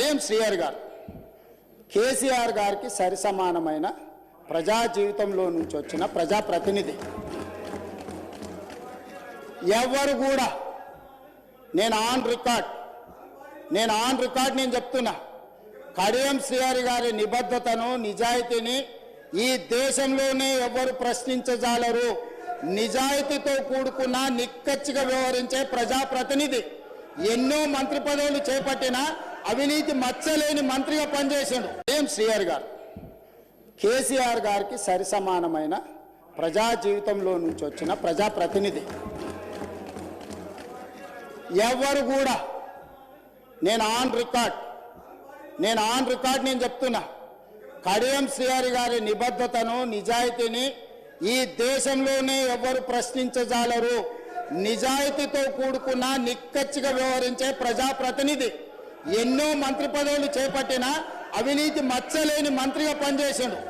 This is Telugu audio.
కడియం శ్రీహరి గారు కేసీఆర్ గారికి సరిసమానమైన ప్రజా జీవితంలో నుంచి వచ్చిన ప్రజాప్రతినిధి. ఎవరు కూడా నేను ఆన్ రికార్డ్ నేను చెప్తున్నా, కడియం శ్రీహరి గారి నిబద్ధతను నిజాయితీని ఈ దేశంలోనే ఎవరు ప్రశ్నించజాలరు. నిజాయితీతో కూడుకున్న నిక్కచ్చిగా వ్యవహరించే ప్రజాప్రతినిధి. ఎన్నో మంత్రి పదవులు చేపట్టిన అవినీతి మచ్చలేని మంత్రిగా పనిచేసాడు కడియం శ్రీహరి గారు. కేసీఆర్ గారికి సరిసమానమైన ప్రజా జీవితంలో నుంచి వచ్చిన ప్రజాప్రతినిధి. ఎవరు కూడా నేను ఆన్ రికార్డ్ నేను చెప్తున్నా, కడియం శ్రీహరి గారి నిబద్ధతను నిజాయితీని ఈ దేశంలోనే ఎవరు ప్రశ్నించజాలరు. నిజాయితీతో కూడుకున్న నిక్కచ్చిగా వ్యవహరించే ప్రజాప్రతినిధి. ఎన్నో మంత్రి పదవులు చేపట్టిన అవినీతి మచ్చలేని మంత్రిగా పనిచేసాడు.